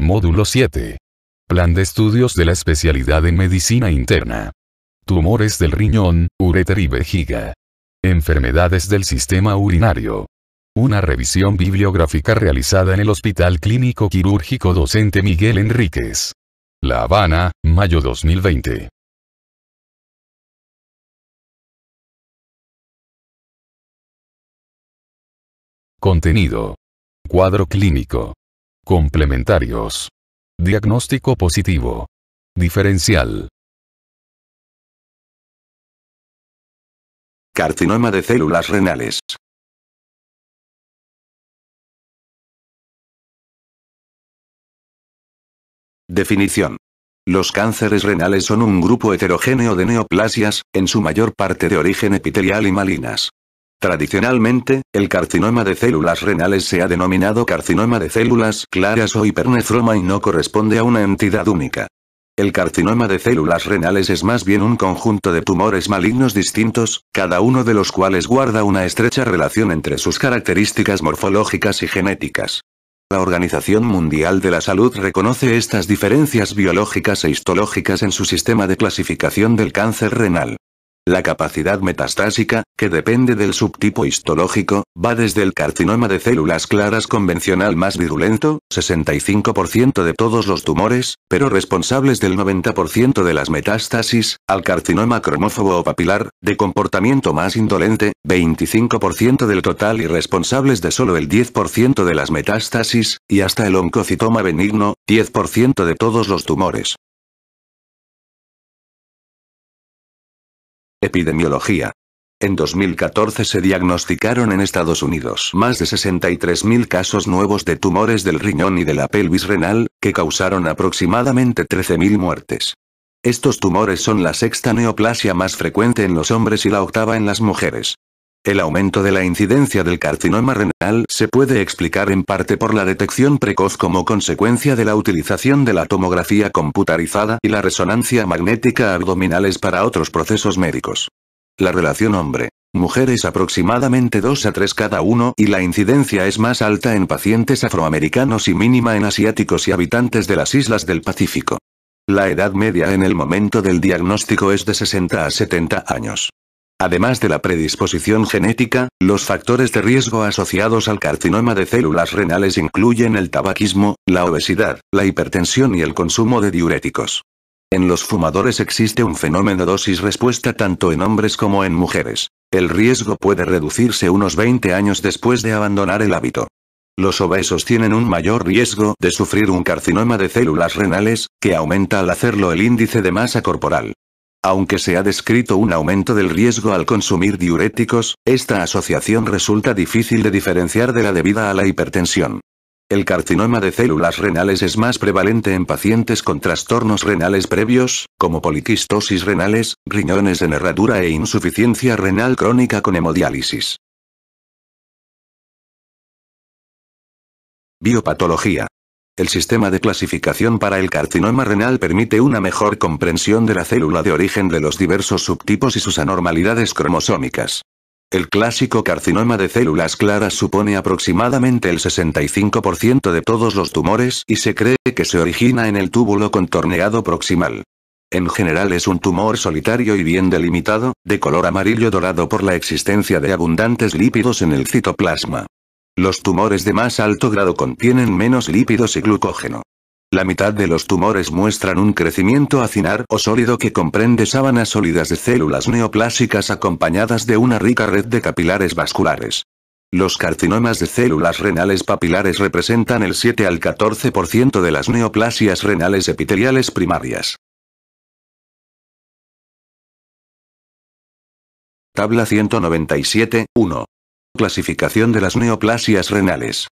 Módulo 7. Plan de estudios de la especialidad en medicina interna. Tumores del riñón, uréter y vejiga. Enfermedades del sistema urinario. Una revisión bibliográfica realizada en el Hospital Clínico Quirúrgico Docente Miguel Enríquez. La Habana, mayo 2020. Contenido. Cuadro clínico. Complementarios. Diagnóstico positivo. Diferencial. Carcinoma de células renales. Definición. Los cánceres renales son un grupo heterogéneo de neoplasias, en su mayor parte de origen epitelial y malignas. Tradicionalmente, el carcinoma de células renales se ha denominado carcinoma de células claras o hipernefroma y no corresponde a una entidad única. El carcinoma de células renales es más bien un conjunto de tumores malignos distintos, cada uno de los cuales guarda una estrecha relación entre sus características morfológicas y genéticas. La Organización Mundial de la Salud reconoce estas diferencias biológicas e histológicas en su sistema de clasificación del cáncer renal. La capacidad metastásica, que depende del subtipo histológico, va desde el carcinoma de células claras convencional más virulento, 65% de todos los tumores, pero responsables del 90% de las metástasis, al carcinoma cromófobo o papilar, de comportamiento más indolente, 25% del total y responsables de solo el 10% de las metástasis, y hasta el oncocitoma benigno, 10% de todos los tumores. Epidemiología. En 2014 se diagnosticaron en Estados Unidos más de 63.000 casos nuevos de tumores del riñón y de la pelvis renal, que causaron aproximadamente 13.000 muertes. Estos tumores son la sexta neoplasia más frecuente en los hombres y la octava en las mujeres. El aumento de la incidencia del carcinoma renal se puede explicar en parte por la detección precoz como consecuencia de la utilización de la tomografía computarizada y la resonancia magnética abdominales para otros procesos médicos. La relación hombre-mujer es aproximadamente 2 a 3 cada uno y la incidencia es más alta en pacientes afroamericanos y mínima en asiáticos y habitantes de las islas del Pacífico. La edad media en el momento del diagnóstico es de 60 a 70 años. Además de la predisposición genética, los factores de riesgo asociados al carcinoma de células renales incluyen el tabaquismo, la obesidad, la hipertensión y el consumo de diuréticos. En los fumadores existe un fenómeno dosis-respuesta tanto en hombres como en mujeres. El riesgo puede reducirse unos 20 años después de abandonar el hábito. Los obesos tienen un mayor riesgo de sufrir un carcinoma de células renales, que aumenta al hacerlo el índice de masa corporal. Aunque se ha descrito un aumento del riesgo al consumir diuréticos, esta asociación resulta difícil de diferenciar de la debida a la hipertensión. El carcinoma de células renales es más prevalente en pacientes con trastornos renales previos, como poliquistosis renales, riñones en herradura e insuficiencia renal crónica con hemodiálisis. Biopatología. El sistema de clasificación para el carcinoma renal permite una mejor comprensión de la célula de origen de los diversos subtipos y sus anormalidades cromosómicas. El clásico carcinoma de células claras supone aproximadamente el 65% de todos los tumores y se cree que se origina en el túbulo contorneado proximal. En general es un tumor solitario y bien delimitado, de color amarillo dorado por la existencia de abundantes lípidos en el citoplasma. Los tumores de más alto grado contienen menos lípidos y glucógeno. La mitad de los tumores muestran un crecimiento acinar o sólido que comprende sábanas sólidas de células neoplásicas acompañadas de una rica red de capilares vasculares. Los carcinomas de células renales papilares representan el 7 al 14% de las neoplasias renales epiteliales primarias. Tabla 197, 1. Clasificación de las neoplasias renales.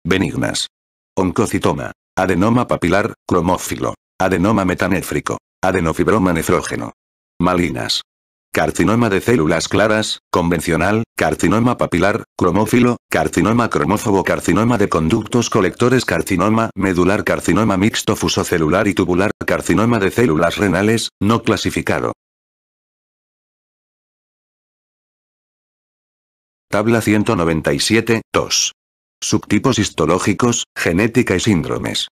Benignas. Oncocitoma. Adenoma papilar, cromófilo. Adenoma metanéfrico. Adenofibroma nefrógeno. Malignas. Carcinoma de células claras, convencional, carcinoma papilar, cromófilo, carcinoma cromófobo, carcinoma de conductos colectores, carcinoma medular, carcinoma mixto fusocelular y tubular, carcinoma de células renales, no clasificado. Tabla 197, 2. Subtipos histológicos, genética y síndromes.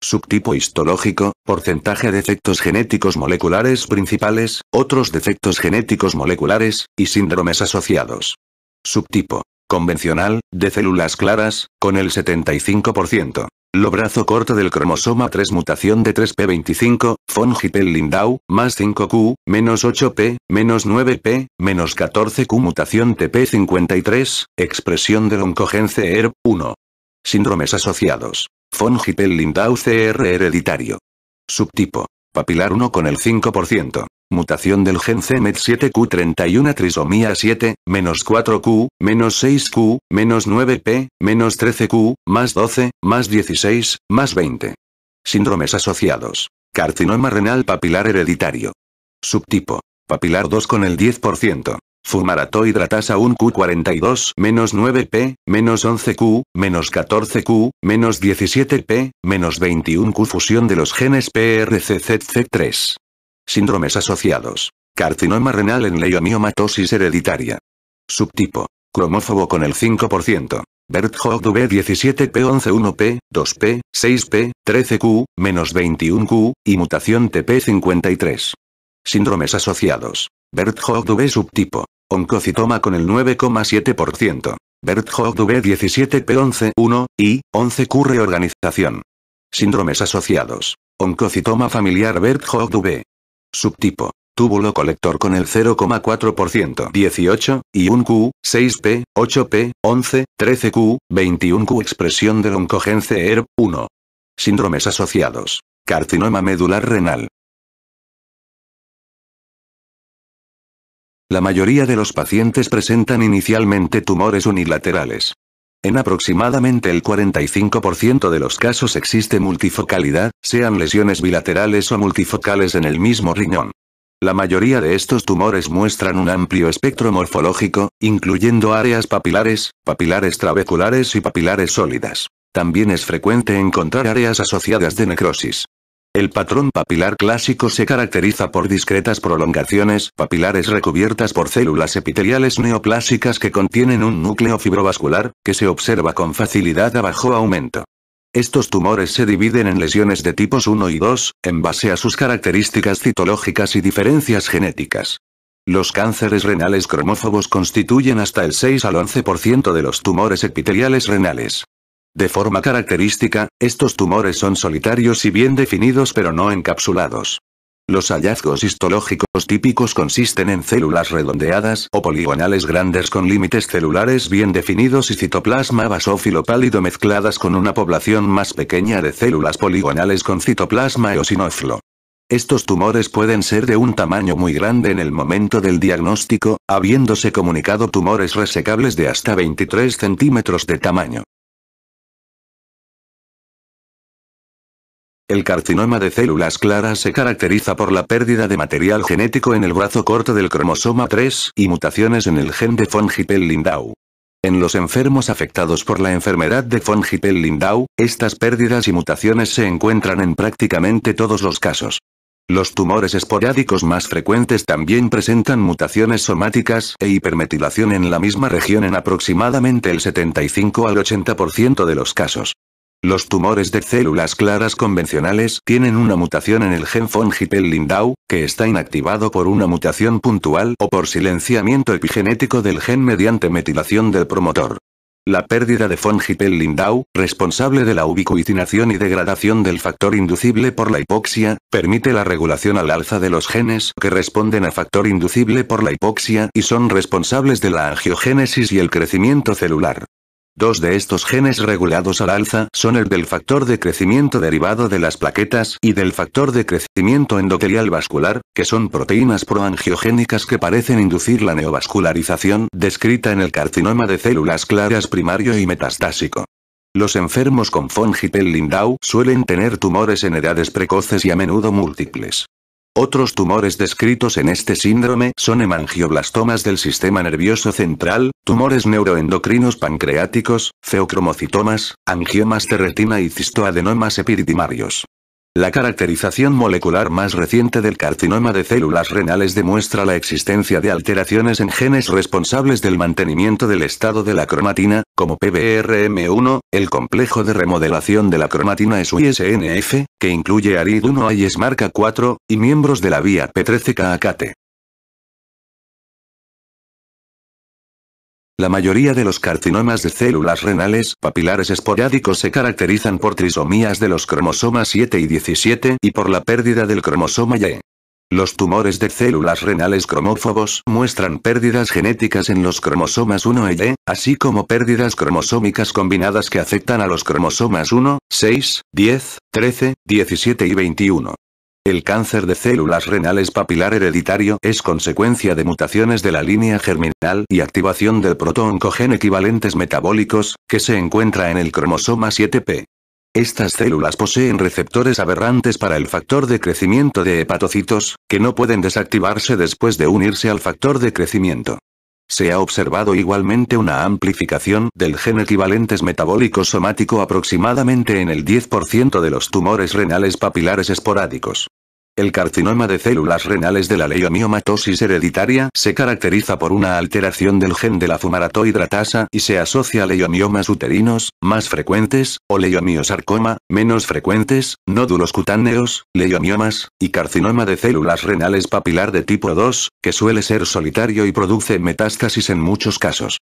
Subtipo histológico, porcentaje de defectos genéticos moleculares principales, otros defectos genéticos moleculares, y síndromes asociados. Subtipo convencional, de células claras, con el 75%. Lo brazo corto del cromosoma 3 mutación de 3p25, von Hippel-Lindau, más 5q, menos 8p, menos 9p, menos 14q mutación TP53, expresión del oncogen CER1. Síndromes asociados. Von Hippel-Lindau CR hereditario. Subtipo papilar 1 con el 5%. Mutación del gen CMET7Q31 trisomía 7, menos 4Q, menos 6Q, menos 9P, menos 13Q, más 12, más 16, más 20. Síndromes asociados. Carcinoma renal papilar hereditario. Subtipo papilar 2 con el 10%. Fumaratohidratasa 1Q42, menos 9P, menos 11Q, menos 14Q, menos 17P, menos 21Q fusión de los genes PRCZZ3. Síndromes asociados. Carcinoma renal en leiomiomatosis hereditaria. Subtipo cromófobo con el 5%. Birt-Hogg V17P111P, 2P, 6P, 13Q, menos 21Q, y mutación TP53. Síndromes asociados. Birt-Hogg V subtipo oncocitoma con el 9,7%. Birt-Hogg V17P11-1, y 11Q reorganización. Síndromes asociados. Oncocitoma familiar Birt-Hogg V. Subtipo túbulo colector con el 0,4%. 18, y 1Q, 6P, 8P, 11, 13Q, 21Q expresión del oncogen CER1. Síndromes asociados. Carcinoma medular renal. La mayoría de los pacientes presentan inicialmente tumores unilaterales. En aproximadamente el 45% de los casos existe multifocalidad, sean lesiones bilaterales o multifocales en el mismo riñón. La mayoría de estos tumores muestran un amplio espectro morfológico, incluyendo áreas papilares, papilares trabeculares y papilares sólidas. También es frecuente encontrar áreas asociadas de necrosis. El patrón papilar clásico se caracteriza por discretas prolongaciones papilares recubiertas por células epiteliales neoplásicas que contienen un núcleo fibrovascular, que se observa con facilidad a bajo aumento. Estos tumores se dividen en lesiones de tipos 1 y 2, en base a sus características citológicas y diferencias genéticas. Los cánceres renales cromófobos constituyen hasta el 6 al 11% de los tumores epiteliales renales. De forma característica, estos tumores son solitarios y bien definidos pero no encapsulados. Los hallazgos histológicos típicos consisten en células redondeadas o poligonales grandes con límites celulares bien definidos y citoplasma basófilo pálido mezcladas con una población más pequeña de células poligonales con citoplasma eosinófilo. Estos tumores pueden ser de un tamaño muy grande en el momento del diagnóstico, habiéndose comunicado tumores resecables de hasta 23 centímetros de tamaño. El carcinoma de células claras se caracteriza por la pérdida de material genético en el brazo corto del cromosoma 3 y mutaciones en el gen de von Hippel-Lindau. En los enfermos afectados por la enfermedad de von Hippel-Lindau, estas pérdidas y mutaciones se encuentran en prácticamente todos los casos. Los tumores esporádicos más frecuentes también presentan mutaciones somáticas e hipermetilación en la misma región en aproximadamente el 75 al 80% de los casos. Los tumores de células claras convencionales tienen una mutación en el gen von Hippel-Lindau, que está inactivado por una mutación puntual o por silenciamiento epigenético del gen mediante metilación del promotor. La pérdida de von Hippel-Lindau, responsable de la ubiquitinación y degradación del factor inducible por la hipoxia, permite la regulación al alza de los genes que responden a factor inducible por la hipoxia y son responsables de la angiogénesis y el crecimiento celular. Dos de estos genes regulados al alza son el del factor de crecimiento derivado de las plaquetas y del factor de crecimiento endotelial vascular, que son proteínas proangiogénicas que parecen inducir la neovascularización descrita en el carcinoma de células claras primario y metastásico. Los enfermos con von Hippel-Lindau suelen tener tumores en edades precoces y a menudo múltiples. Otros tumores descritos en este síndrome son hemangioblastomas del sistema nervioso central, tumores neuroendocrinos pancreáticos, feocromocitomas, angiomas de retina y cistoadenomas epiditimarios. La caracterización molecular más reciente del carcinoma de células renales demuestra la existencia de alteraciones en genes responsables del mantenimiento del estado de la cromatina, como PBRM1, el complejo de remodelación de la cromatina SUISNF, que incluye ARID1 y SMARCA4, y miembros de la vía P13-KAKT. La mayoría de los carcinomas de células renales papilares esporádicos se caracterizan por trisomías de los cromosomas 7 y 17 y por la pérdida del cromosoma Y. Los tumores de células renales cromófobos muestran pérdidas genéticas en los cromosomas 1 y Y, así como pérdidas cromosómicas combinadas que afectan a los cromosomas 1, 6, 10, 13, 17 y 21. El cáncer de células renales papilar hereditario es consecuencia de mutaciones de la línea germinal y activación del proto-oncogen equivalentes metabólicos, que se encuentra en el cromosoma 7p. Estas células poseen receptores aberrantes para el factor de crecimiento de hepatocitos, que no pueden desactivarse después de unirse al factor de crecimiento. Se ha observado igualmente una amplificación del gen equivalentes metabólico somático aproximadamente en el 10% de los tumores renales papilares esporádicos. El carcinoma de células renales de la leiomiomatosis hereditaria se caracteriza por una alteración del gen de la fumaratohidratasa y se asocia a leiomiomas uterinos, más frecuentes, o leiomiosarcoma, menos frecuentes, nódulos cutáneos, leiomiomas, y carcinoma de células renales papilar de tipo 2, que suele ser solitario y produce metástasis en muchos casos.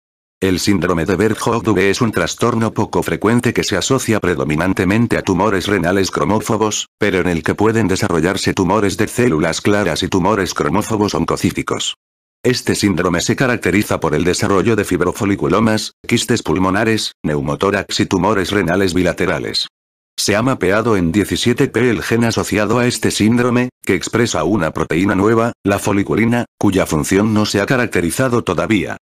El síndrome de Birt-Hogg-Dubé es un trastorno poco frecuente que se asocia predominantemente a tumores renales cromófobos, pero en el que pueden desarrollarse tumores de células claras y tumores cromófobos oncocíticos. Este síndrome se caracteriza por el desarrollo de fibrofoliculomas, quistes pulmonares, neumotórax y tumores renales bilaterales. Se ha mapeado en 17p el gen asociado a este síndrome, que expresa una proteína nueva, la foliculina, cuya función no se ha caracterizado todavía.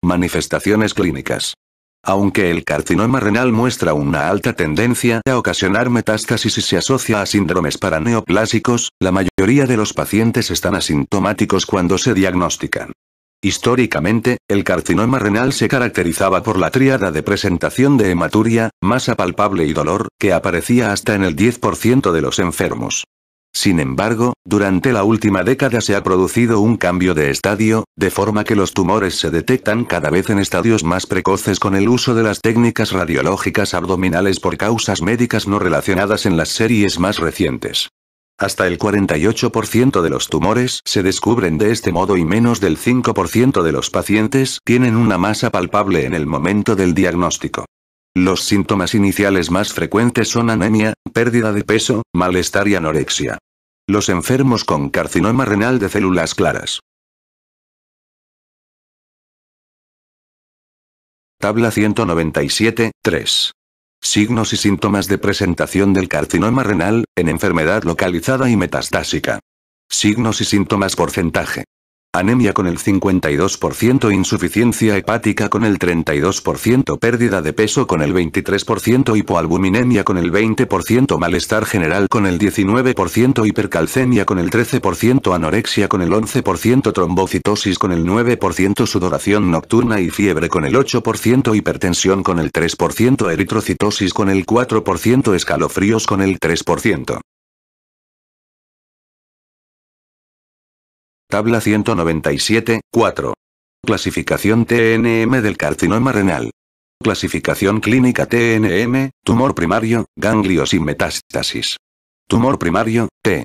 Manifestaciones clínicas. Aunque el carcinoma renal muestra una alta tendencia a ocasionar metástasis y se asocia a síndromes paraneoplásicos, la mayoría de los pacientes están asintomáticos cuando se diagnostican. Históricamente, el carcinoma renal se caracterizaba por la tríada de presentación de hematuria, masa palpable y dolor, que aparecía hasta en el 10% de los enfermos. Sin embargo, durante la última década se ha producido un cambio de estadio, de forma que los tumores se detectan cada vez en estadios más precoces con el uso de las técnicas radiológicas abdominales por causas médicas no relacionadas en las series más recientes. Hasta el 48% de los tumores se descubren de este modo y menos del 5% de los pacientes tienen una masa palpable en el momento del diagnóstico. Los síntomas iniciales más frecuentes son anemia, pérdida de peso, malestar y anorexia. Los enfermos con carcinoma renal de células claras. Tabla 197, 3. Signos y síntomas de presentación del carcinoma renal, en enfermedad localizada y metastásica. Signos y síntomas porcentaje. Anemia con el 52%, insuficiencia hepática con el 32%, pérdida de peso con el 23%, hipoalbuminemia con el 20%, malestar general con el 19%, hipercalcemia con el 13%, anorexia con el 11%, trombocitosis con el 9%, sudoración nocturna y fiebre con el 8%, hipertensión con el 3%, eritrocitosis con el 4%, escalofríos con el 3%. Tabla 197, 4. Clasificación TNM del carcinoma renal. Clasificación clínica TNM, tumor primario, ganglios y metástasis. Tumor primario, T.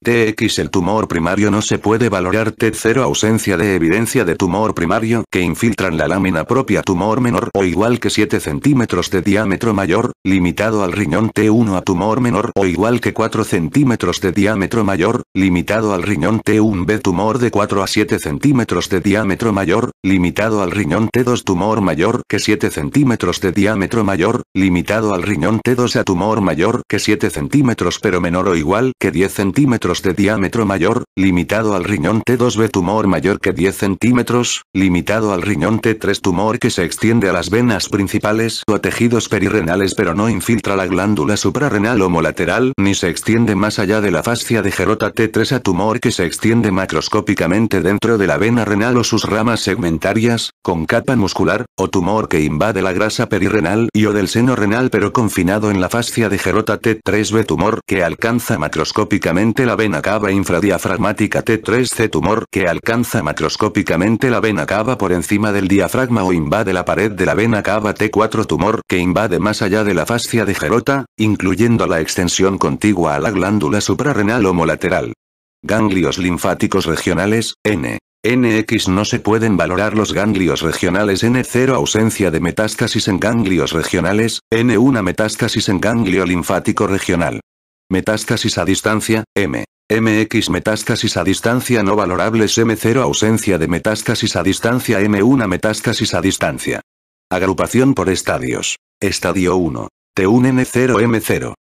TX. El tumor primario no se puede valorar. T0. Ausencia de evidencia de tumor primario que infiltran la lámina propia. Tumor menor o igual que 7 centímetros de diámetro mayor, limitado al riñón. T1. A tumor menor o igual que 4 centímetros de diámetro mayor, limitado al riñón. T1b. Tumor de 4 a 7 centímetros de diámetro mayor, limitado al riñón. T2. Tumor mayor que 7 centímetros de diámetro mayor, limitado al riñón. T2. A tumor mayor que 7 centímetros pero menor o igual que 10 centímetros de diámetro mayor, limitado al riñón. T2b. Tumor mayor que 10 centímetros, limitado al riñón. T3. Tumor que se extiende a las venas principales o a tejidos perirrenales pero pero no infiltra la glándula suprarrenal homolateral ni se extiende más allá de la fascia de Gerota T3 a tumor que se extiende macroscópicamente dentro de la vena renal o sus ramas segmentarias, con capa muscular, o tumor que invade la grasa perirrenal y o del seno renal pero confinado en la fascia de Gerota T3B tumor que alcanza macroscópicamente la vena cava infradiafragmática T3C tumor que alcanza macroscópicamente la vena cava por encima del diafragma o invade la pared de la vena cava T4 tumor que invade más allá de la fascia de Gerota, incluyendo la extensión contigua a la glándula suprarrenal homolateral. Ganglios linfáticos regionales, NX no se pueden valorar los ganglios regionales N0 ausencia de metástasis en ganglios regionales, N1 metástasis en ganglio linfático regional. Metástasis a distancia, MX metástasis a distancia no valorables M0 ausencia de metástasis a distancia M1 metástasis a distancia. Agrupación por estadios. Estadio 1. T1N0M0.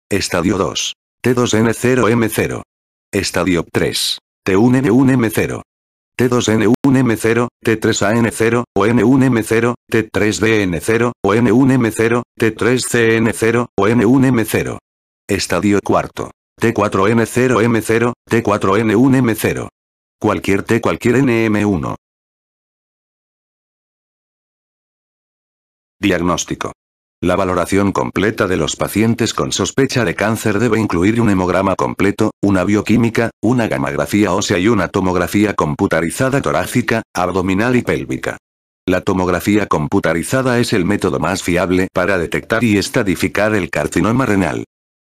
Estadio 2. T2N0M0. Estadio 3. T1N1M0. T2N1M0, T3AN0, o N1M0, T3DN0, o N1M0, T3CN0, o N1M0. Estadio cuarto. T4N0M0, T4N1M0. Cualquier NM1. Diagnóstico. La valoración completa de los pacientes con sospecha de cáncer debe incluir un hemograma completo, una bioquímica, una gammagrafía ósea y una tomografía computarizada torácica, abdominal y pélvica. La tomografía computarizada es el método más fiable para detectar y estadificar el carcinoma renal.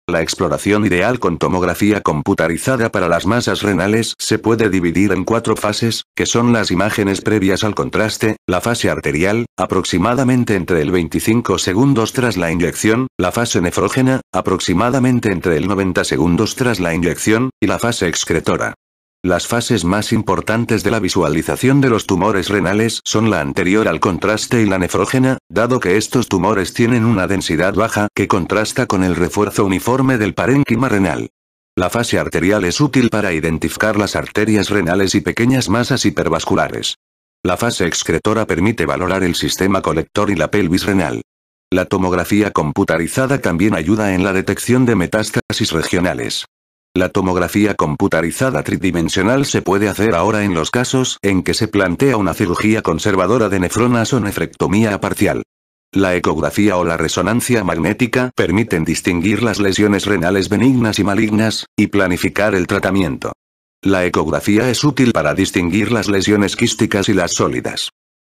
La exploración ideal con tomografía computarizada para las masas renales se puede dividir en 4 fases, que son las imágenes previas al contraste, la fase arterial, aproximadamente entre el 25 segundos tras la inyección, la fase nefrógena, aproximadamente entre el 90 segundos tras la inyección, y la fase excretora. Las fases más importantes de la visualización de los tumores renales son la anterior al contraste y la nefrógena, dado que estos tumores tienen una densidad baja que contrasta con el refuerzo uniforme del parénquima renal. La fase arterial es útil para identificar las arterias renales y pequeñas masas hipervasculares. La fase excretora permite valorar el sistema colector y la pelvis renal. La tomografía computarizada también ayuda en la detección de metástasis regionales. La tomografía computarizada tridimensional se puede hacer ahora en los casos en que se plantea una cirugía conservadora de nefronas o nefrectomía parcial. La ecografía o la resonancia magnética permiten distinguir las lesiones renales benignas y malignas, y planificar el tratamiento. La ecografía es útil para distinguir las lesiones quísticas y las sólidas.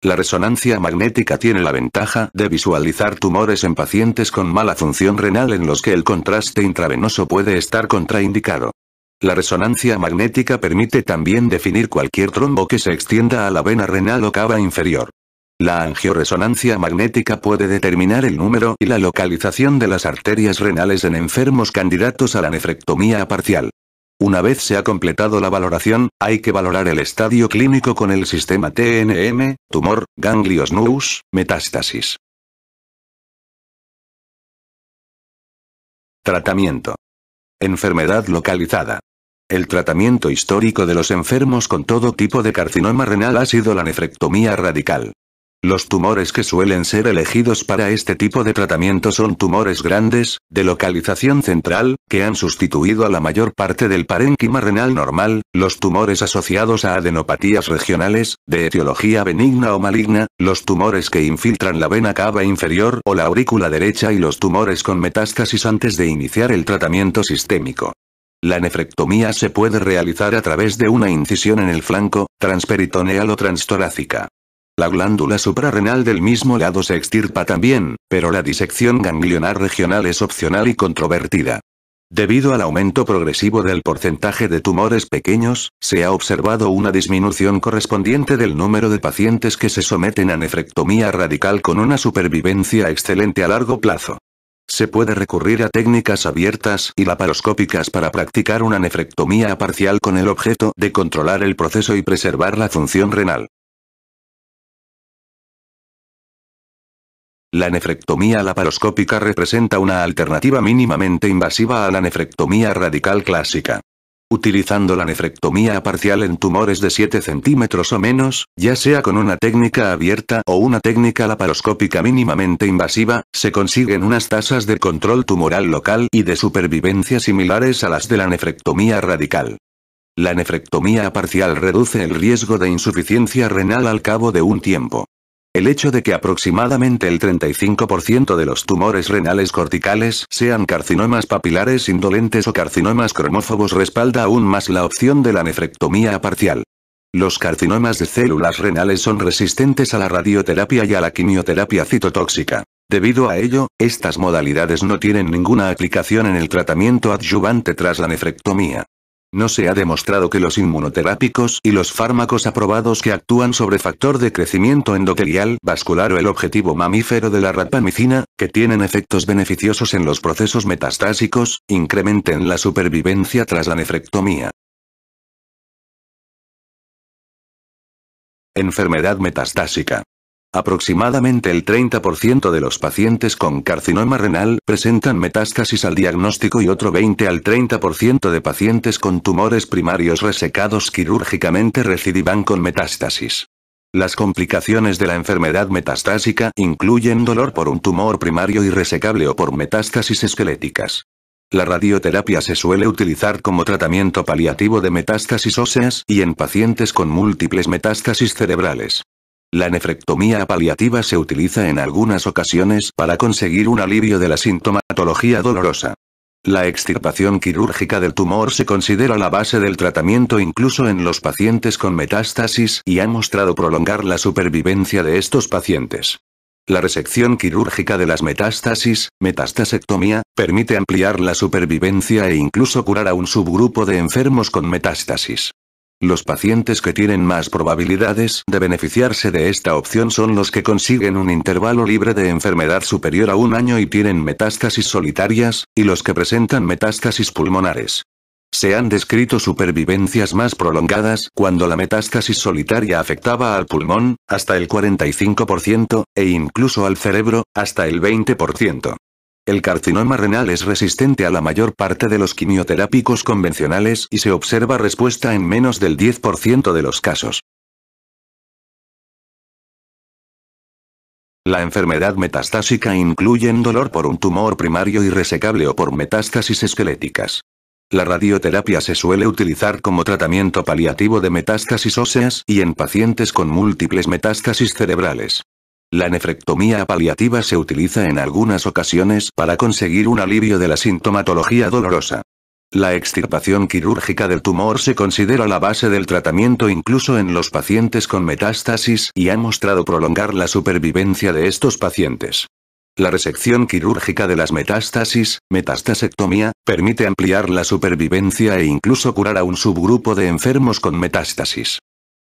La resonancia magnética tiene la ventaja de visualizar tumores en pacientes con mala función renal en los que el contraste intravenoso puede estar contraindicado. La resonancia magnética permite también definir cualquier trombo que se extienda a la vena renal o cava inferior. La angioresonancia magnética puede determinar el número y la localización de las arterias renales en enfermos candidatos a la nefrectomía parcial. Una vez se ha completado la valoración, hay que valorar el estadio clínico con el sistema TNM, tumor, ganglios nous, metástasis. Tratamiento. Enfermedad localizada. El tratamiento histórico de los enfermos con todo tipo de carcinoma renal ha sido la nefrectomía radical. Los tumores que suelen ser elegidos para este tipo de tratamiento son tumores grandes, de localización central, que han sustituido a la mayor parte del parénquima renal normal, los tumores asociados a adenopatías regionales, de etiología benigna o maligna, los tumores que infiltran la vena cava inferior o la aurícula derecha y los tumores con metástasis antes de iniciar el tratamiento sistémico. La nefrectomía se puede realizar a través de una incisión en el flanco, transperitoneal o transtorácica. La glándula suprarrenal del mismo lado se extirpa también, pero la disección ganglionar regional es opcional y controvertida. Debido al aumento progresivo del porcentaje de tumores pequeños, se ha observado una disminución correspondiente del número de pacientes que se someten a nefrectomía radical con una supervivencia excelente a largo plazo. Se puede recurrir a técnicas abiertas y laparoscópicas para practicar una nefrectomía parcial con el objeto de controlar el proceso y preservar la función renal. La nefrectomía laparoscópica representa una alternativa mínimamente invasiva a la nefrectomía radical clásica. Utilizando la nefrectomía parcial en tumores de 7 centímetros o menos, ya sea con una técnica abierta o una técnica laparoscópica mínimamente invasiva, se consiguen unas tasas de control tumoral local y de supervivencia similares a las de la nefrectomía radical. La nefrectomía parcial reduce el riesgo de insuficiencia renal al cabo de un tiempo. El hecho de que aproximadamente el 35% de los tumores renales corticales sean carcinomas papilares indolentes o carcinomas cromófobos respalda aún más la opción de la nefrectomía parcial. Los carcinomas de células renales son resistentes a la radioterapia y a la quimioterapia citotóxica. Debido a ello, estas modalidades no tienen ninguna aplicación en el tratamiento adyuvante tras la nefrectomía. No se ha demostrado que los inmunoterápicos y los fármacos aprobados que actúan sobre factor de crecimiento endotelial vascular o el objetivo mamífero de la rapamicina, que tienen efectos beneficiosos en los procesos metastásicos, incrementen la supervivencia tras la nefrectomía. Enfermedad metastásica. Aproximadamente el 30% de los pacientes con carcinoma renal presentan metástasis al diagnóstico y otro 20 al 30% de pacientes con tumores primarios resecados quirúrgicamente recidivan con metástasis. Las complicaciones de la enfermedad metastásica incluyen dolor por un tumor primario irresecable o por metástasis esqueléticas. La radioterapia se suele utilizar como tratamiento paliativo de metástasis óseas y en pacientes con múltiples metástasis cerebrales. La nefrectomía paliativa se utiliza en algunas ocasiones para conseguir un alivio de la sintomatología dolorosa. La extirpación quirúrgica del tumor se considera la base del tratamiento incluso en los pacientes con metástasis y ha mostrado prolongar la supervivencia de estos pacientes. La resección quirúrgica de las metástasis, metastasectomía, permite ampliar la supervivencia e incluso curar a un subgrupo de enfermos con metástasis. Los pacientes que tienen más probabilidades de beneficiarse de esta opción son los que consiguen un intervalo libre de enfermedad superior a un año y tienen metástasis solitarias, y los que presentan metástasis pulmonares. Se han descrito supervivencias más prolongadas cuando la metástasis solitaria afectaba al pulmón, hasta el 45%, e incluso al cerebro, hasta el 20%. El carcinoma renal es resistente a la mayor parte de los quimioterápicos convencionales y se observa respuesta en menos del 10% de los casos. La enfermedad metastásica incluye dolor por un tumor primario irresecable o por metástasis esqueléticas. La radioterapia se suele utilizar como tratamiento paliativo de metástasis óseas y en pacientes con múltiples metástasis cerebrales. La nefrectomía paliativa se utiliza en algunas ocasiones para conseguir un alivio de la sintomatología dolorosa. La extirpación quirúrgica del tumor se considera la base del tratamiento incluso en los pacientes con metástasis y ha mostrado prolongar la supervivencia de estos pacientes. La resección quirúrgica de las metástasis, metastasectomía, permite ampliar la supervivencia e incluso curar a un subgrupo de enfermos con metástasis.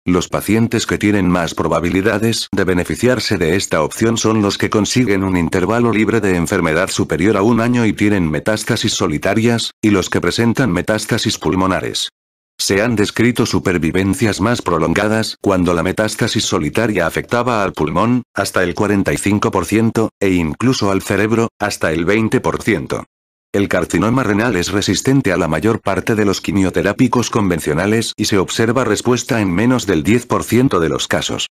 Los pacientes que tienen más probabilidades de beneficiarse de esta opción son los que consiguen un intervalo libre de enfermedad superior a un año y tienen metástasis solitarias, y los que presentan metástasis pulmonares. Se han descrito supervivencias más prolongadas cuando la metástasis solitaria afectaba al pulmón, hasta el 45%, e incluso al cerebro, hasta el 20%. El carcinoma renal es resistente a la mayor parte de los quimioterápicos convencionales y se observa respuesta en menos del 10% de los casos.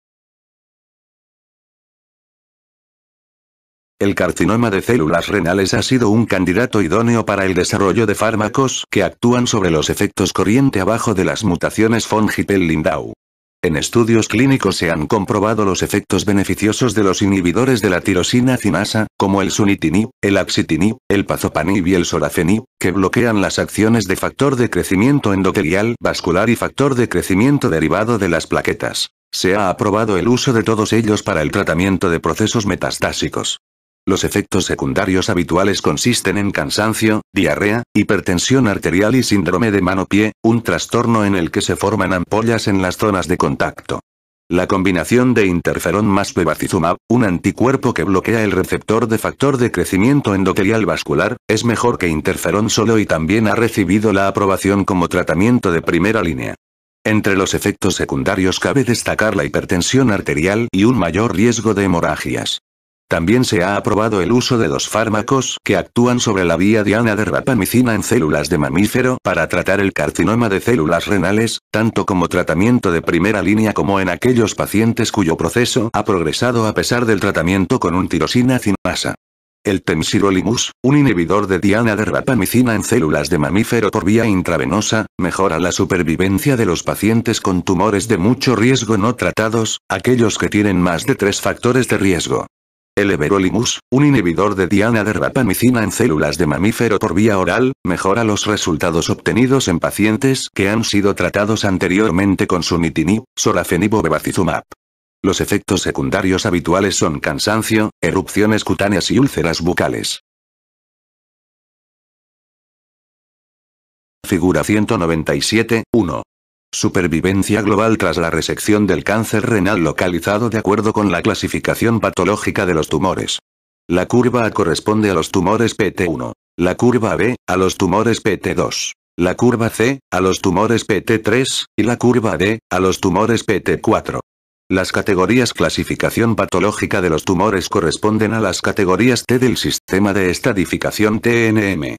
El carcinoma de células renales ha sido un candidato idóneo para el desarrollo de fármacos que actúan sobre los efectos corriente abajo de las mutaciones von Hippel-Lindau. En estudios clínicos se han comprobado los efectos beneficiosos de los inhibidores de la tirosina cinasa, como el sunitinib, el axitinib, el pazopanib y el sorafenib, que bloquean las acciones de factor de crecimiento endotelial vascular y factor de crecimiento derivado de las plaquetas. Se ha aprobado el uso de todos ellos para el tratamiento de procesos metastásicos. Los efectos secundarios habituales consisten en cansancio, diarrea, hipertensión arterial y síndrome de mano-pie, un trastorno en el que se forman ampollas en las zonas de contacto. La combinación de interferón más bevacizumab, un anticuerpo que bloquea el receptor de factor de crecimiento endotelial vascular, es mejor que interferón solo y también ha recibido la aprobación como tratamiento de primera línea. Entre los efectos secundarios cabe destacar la hipertensión arterial y un mayor riesgo de hemorragias. También se ha aprobado el uso de 2 fármacos que actúan sobre la vía diana de rapamicina en células de mamífero para tratar el carcinoma de células renales, tanto como tratamiento de primera línea como en aquellos pacientes cuyo proceso ha progresado a pesar del tratamiento con un tirosina cinasa. El temsirolimus, un inhibidor de diana de rapamicina en células de mamífero por vía intravenosa, mejora la supervivencia de los pacientes con tumores de mucho riesgo no tratados, aquellos que tienen más de 3 factores de riesgo. El everolimus, un inhibidor de diana de rapamicina en células de mamífero por vía oral, mejora los resultados obtenidos en pacientes que han sido tratados anteriormente con sunitinib, sorafenib o bevacizumab. Los efectos secundarios habituales son cansancio, erupciones cutáneas y úlceras bucales. Figura 197, 1. Supervivencia global tras la resección del cáncer renal localizado de acuerdo con la clasificación patológica de los tumores. La curva A corresponde a los tumores PT1. La curva B, a los tumores PT2. La curva C, a los tumores PT3, y la curva D, a los tumores PT4. Las categorías clasificación patológica de los tumores corresponden a las categorías T del sistema de estadificación TNM.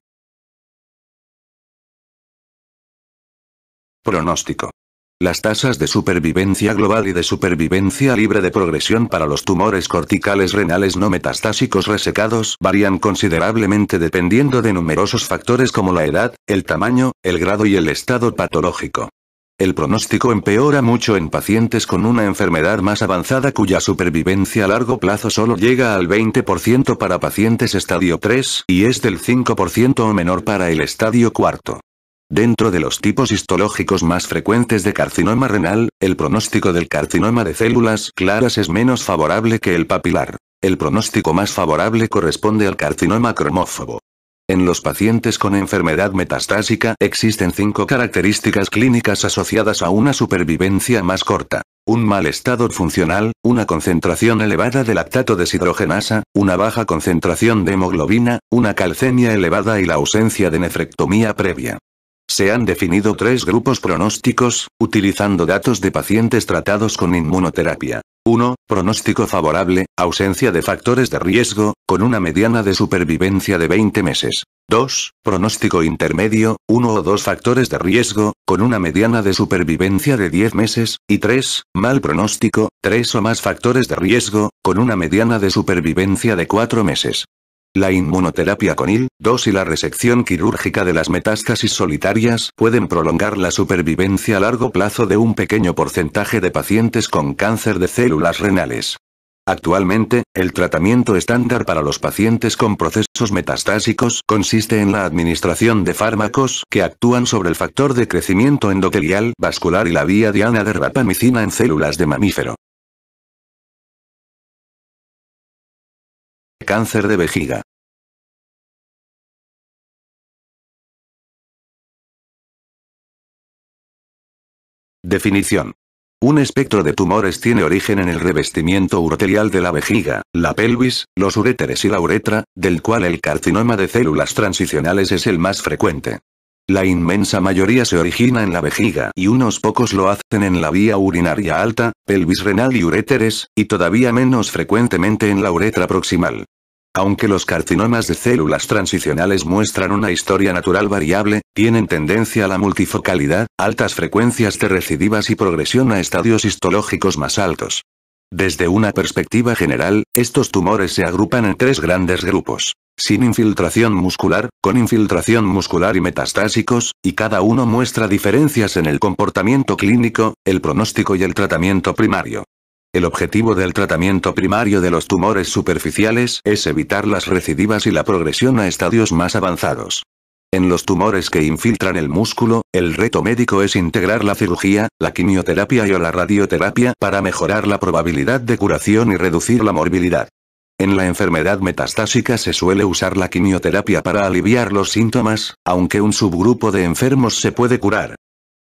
Pronóstico. Las tasas de supervivencia global y de supervivencia libre de progresión para los tumores corticales renales no metastásicos resecados varían considerablemente dependiendo de numerosos factores como la edad, el tamaño, el grado y el estado patológico. El pronóstico empeora mucho en pacientes con una enfermedad más avanzada cuya supervivencia a largo plazo solo llega al 20% para pacientes estadio 3 y es del 5% o menor para el estadio 4. Dentro de los tipos histológicos más frecuentes de carcinoma renal, el pronóstico del carcinoma de células claras es menos favorable que el papilar. El pronóstico más favorable corresponde al carcinoma cromófobo. En los pacientes con enfermedad metastásica existen 5 características clínicas asociadas a una supervivencia más corta. Un mal estado funcional, una concentración elevada de lactato deshidrogenasa, una baja concentración de hemoglobina, una calcemia elevada y la ausencia de nefrectomía previa. Se han definido 3 grupos pronósticos, utilizando datos de pacientes tratados con inmunoterapia. 1. Pronóstico favorable, ausencia de factores de riesgo, con una mediana de supervivencia de 20 meses. 2. Pronóstico intermedio, 1 o 2 factores de riesgo, con una mediana de supervivencia de 10 meses. Y 3. Mal pronóstico, 3 o más factores de riesgo, con una mediana de supervivencia de 4 meses. La inmunoterapia con IL-2 y la resección quirúrgica de las metástasis solitarias pueden prolongar la supervivencia a largo plazo de un pequeño porcentaje de pacientes con cáncer de células renales. Actualmente, el tratamiento estándar para los pacientes con procesos metastásicos consiste en la administración de fármacos que actúan sobre el factor de crecimiento endotelial vascular y la vía diana de rapamicina en células de mamífero. Cáncer de vejiga. Definición. Un espectro de tumores tiene origen en el revestimiento urotelial de la vejiga, la pelvis, los uréteres y la uretra, del cual el carcinoma de células transicionales es el más frecuente. La inmensa mayoría se origina en la vejiga y unos pocos lo hacen en la vía urinaria alta, pelvis renal y uréteres, y todavía menos frecuentemente en la uretra proximal. Aunque los carcinomas de células transicionales muestran una historia natural variable, tienen tendencia a la multifocalidad, altas frecuencias de recidivas y progresión a estadios histológicos más altos. Desde una perspectiva general, estos tumores se agrupan en 3 grandes grupos: sin infiltración muscular, con infiltración muscular y metastásicos, y cada uno muestra diferencias en el comportamiento clínico, el pronóstico y el tratamiento primario. El objetivo del tratamiento primario de los tumores superficiales es evitar las recidivas y la progresión a estadios más avanzados. En los tumores que infiltran el músculo, el reto médico es integrar la cirugía, la quimioterapia y o la radioterapia para mejorar la probabilidad de curación y reducir la morbilidad. En la enfermedad metastásica se suele usar la quimioterapia para aliviar los síntomas, aunque un subgrupo de enfermos se puede curar.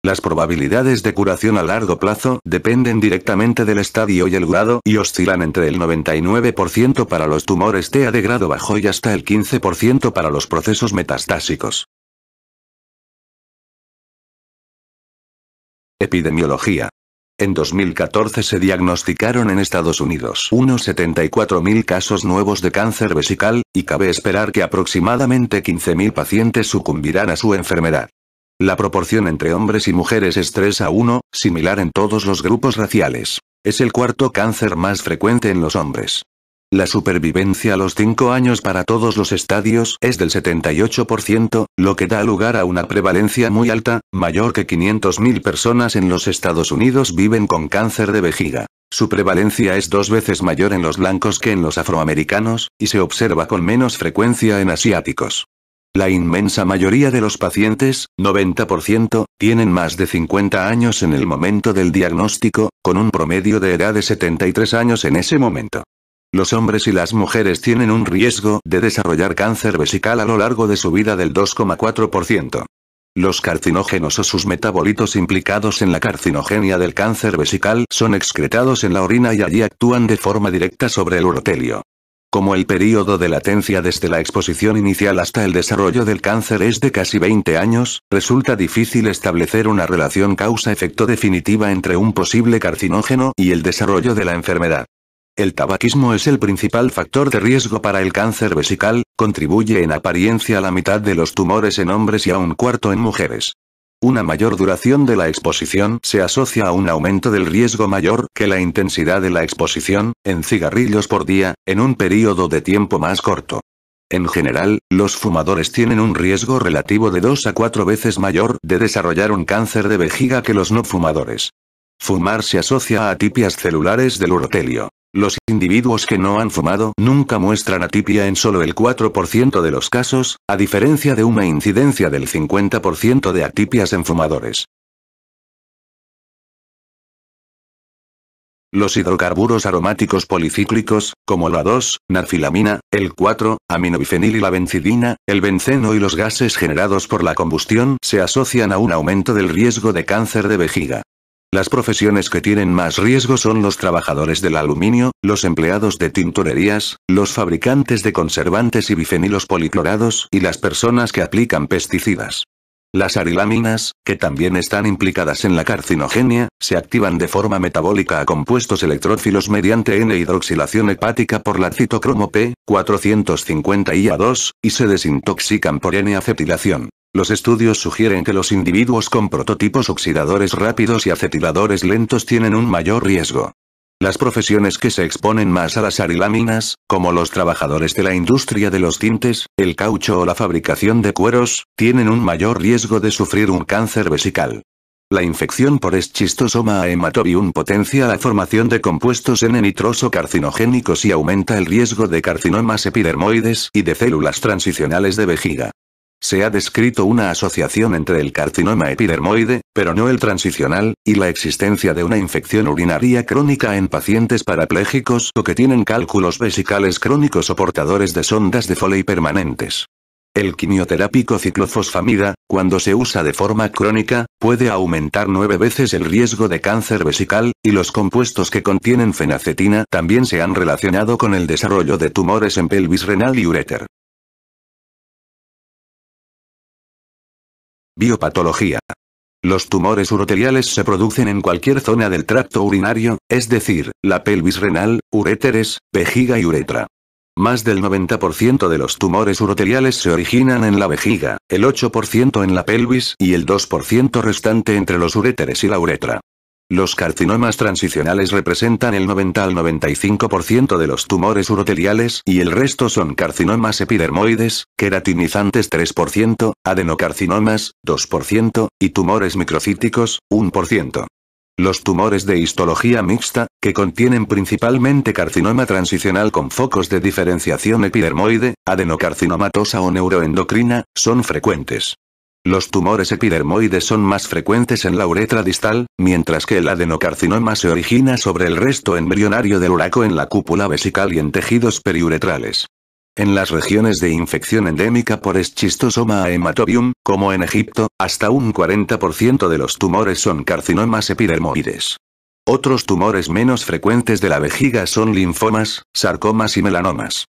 Las probabilidades de curación a largo plazo dependen directamente del estadio y el grado y oscilan entre el 99% para los tumores TA de grado bajo y hasta el 15% para los procesos metastásicos. Epidemiología. En 2014 se diagnosticaron en Estados Unidos unos 74.000 casos nuevos de cáncer vesical, y cabe esperar que aproximadamente 15.000 pacientes sucumbirán a su enfermedad. La proporción entre hombres y mujeres es 3:1, similar en todos los grupos raciales. Es el cuarto cáncer más frecuente en los hombres. La supervivencia a los 5 años para todos los estadios es del 78%, lo que da lugar a una prevalencia muy alta, mayor que 500.000 personas en los Estados Unidos viven con cáncer de vejiga. Su prevalencia es 2 veces mayor en los blancos que en los afroamericanos, y se observa con menos frecuencia en asiáticos. La inmensa mayoría de los pacientes, 90%, tienen más de 50 años en el momento del diagnóstico, con un promedio de edad de 73 años en ese momento. Los hombres y las mujeres tienen un riesgo de desarrollar cáncer vesical a lo largo de su vida del 2,4%. Los carcinógenos o sus metabolitos implicados en la carcinogenia del cáncer vesical son excretados en la orina y allí actúan de forma directa sobre el urotelio. Como el período de latencia desde la exposición inicial hasta el desarrollo del cáncer es de casi 20 años, resulta difícil establecer una relación causa-efecto definitiva entre un posible carcinógeno y el desarrollo de la enfermedad. El tabaquismo es el principal factor de riesgo para el cáncer vesical, contribuye en apariencia a la mitad de los tumores en hombres y a un cuarto en mujeres. Una mayor duración de la exposición se asocia a un aumento del riesgo mayor que la intensidad de la exposición, en cigarrillos por día, en un período de tiempo más corto. En general, los fumadores tienen un riesgo relativo de 2 a 4 veces mayor de desarrollar un cáncer de vejiga que los no fumadores. Fumar se asocia a atipias celulares del urotelio. Los individuos que no han fumado nunca muestran atipia en solo el 4% de los casos, a diferencia de una incidencia del 50% de atipias en fumadores. Los hidrocarburos aromáticos policíclicos, como la 2-narfilamina, el 4-aminobifenil y la benzidina, el benceno y los gases generados por la combustión se asocian a un aumento del riesgo de cáncer de vejiga. Las profesiones que tienen más riesgo son los trabajadores del aluminio, los empleados de tintorerías, los fabricantes de conservantes y bifenilos policlorados y las personas que aplican pesticidas. Las arilaminas, que también están implicadas en la carcinogenia, se activan de forma metabólica a compuestos electrófilos mediante N-hidroxilación hepática por la citocromo P450IA2, y se desintoxican por N-acetilación. Los estudios sugieren que los individuos con prototipos oxidadores rápidos y acetiladores lentos tienen un mayor riesgo. Las profesiones que se exponen más a las arilaminas, como los trabajadores de la industria de los tintes, el caucho o la fabricación de cueros, tienen un mayor riesgo de sufrir un cáncer vesical. La infección por Schistosoma haematobium potencia la formación de compuestos N-nitroso carcinogénicos y aumenta el riesgo de carcinomas epidermoides y de células transicionales de vejiga. Se ha descrito una asociación entre el carcinoma epidermoide, pero no el transicional, y la existencia de una infección urinaria crónica en pacientes parapléjicos o que tienen cálculos vesicales crónicos o portadores de sondas de Foley permanentes. El quimioterápico ciclofosfamida, cuando se usa de forma crónica, puede aumentar 9 veces el riesgo de cáncer vesical, y los compuestos que contienen fenacetina también se han relacionado con el desarrollo de tumores en pelvis renal y uréter. Biopatología. Los tumores uroteliales se producen en cualquier zona del tracto urinario, es decir, la pelvis renal, uréteres, vejiga y uretra. Más del 90% de los tumores uroteliales se originan en la vejiga, el 8% en la pelvis y el 2% restante entre los uréteres y la uretra. Los carcinomas transicionales representan el 90 al 95% de los tumores uroteliales y el resto son carcinomas epidermoides, queratinizantes 3%, adenocarcinomas, 2%, y tumores microcíticos, 1%. Los tumores de histología mixta, que contienen principalmente carcinoma transicional con focos de diferenciación epidermoide, adenocarcinomatosa o neuroendocrina, son frecuentes. Los tumores epidermoides son más frecuentes en la uretra distal, mientras que el adenocarcinoma se origina sobre el resto embrionario del uraco en la cúpula vesical y en tejidos periuretrales. En las regiones de infección endémica por Schistosoma haematobium, como en Egipto, hasta un 40% de los tumores son carcinomas epidermoides. Otros tumores menos frecuentes de la vejiga son linfomas, sarcomas y melanomas.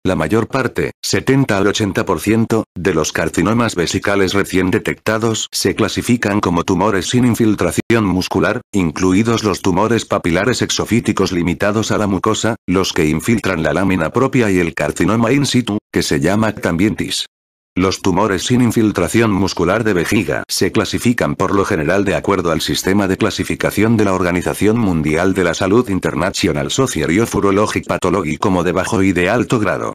La mayor parte, 70 al 80%, de los carcinomas vesicales recién detectados se clasifican como tumores sin infiltración muscular, incluidos los tumores papilares exofíticos limitados a la mucosa, los que infiltran la lámina propia y el carcinoma in situ, que se llama también TIS. Los tumores sin infiltración muscular de vejiga se clasifican por lo general de acuerdo al sistema de clasificación de la Organización Mundial de la Salud International Society of Urologic Pathology como de bajo y de alto grado.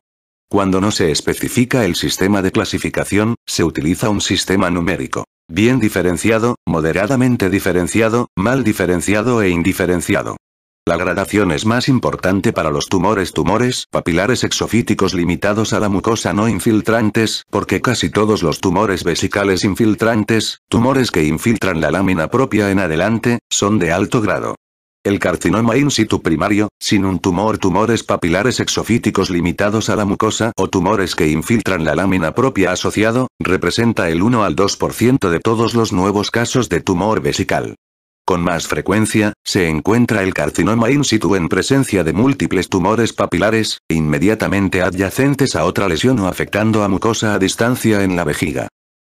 Cuando no se especifica el sistema de clasificación, se utiliza un sistema numérico. Bien diferenciado, moderadamente diferenciado, mal diferenciado e indiferenciado. La gradación es más importante para los tumores papilares exofíticos limitados a la mucosa no infiltrantes, porque casi todos los tumores vesicales infiltrantes, tumores que infiltran la lámina propia en adelante, son de alto grado. El carcinoma in situ primario, sin un tumores papilares exofíticos limitados a la mucosa o tumores que infiltran la lámina propia asociado, representa el 1 al 2% de todos los nuevos casos de tumor vesical. Con más frecuencia, se encuentra el carcinoma in situ en presencia de múltiples tumores papilares, inmediatamente adyacentes a otra lesión o afectando a mucosa a distancia en la vejiga.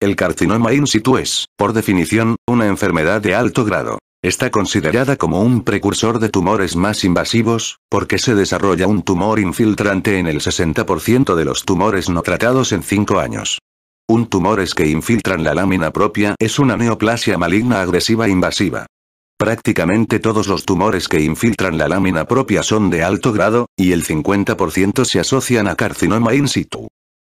El carcinoma in situ es, por definición, una enfermedad de alto grado. Está considerada como un precursor de tumores más invasivos, porque se desarrolla un tumor infiltrante en el 60% de los tumores no tratados en 5 años. Un tumores que infiltran la lámina propia es una neoplasia maligna agresiva invasiva. Prácticamente todos los tumores que infiltran la lámina propia son de alto grado, y el 50% se asocian a carcinoma in situ.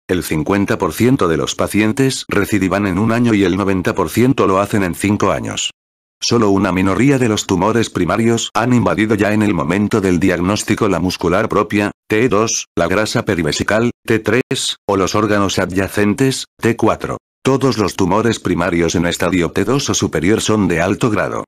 El 50% de los pacientes recidivan en un año y el 90% lo hacen en 5 años. Solo una minoría de los tumores primarios han invadido ya en el momento del diagnóstico la muscular propia, T2, la grasa perivesical, T3, o los órganos adyacentes, T4. Todos los tumores primarios en estadio T2 o superior son de alto grado.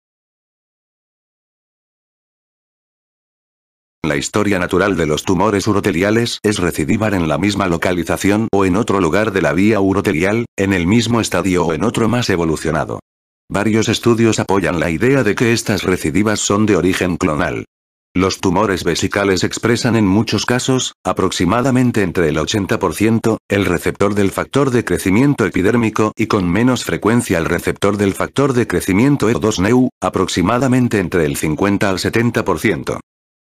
La historia natural de los tumores uroteliales es recidivar en la misma localización o en otro lugar de la vía urotelial, en el mismo estadio o en otro más evolucionado. Varios estudios apoyan la idea de que estas recidivas son de origen clonal. Los tumores vesicales expresan en muchos casos, aproximadamente entre el 80%, el receptor del factor de crecimiento epidérmico y con menos frecuencia el receptor del factor de crecimiento E2-Neu, aproximadamente entre el 50 al 70%.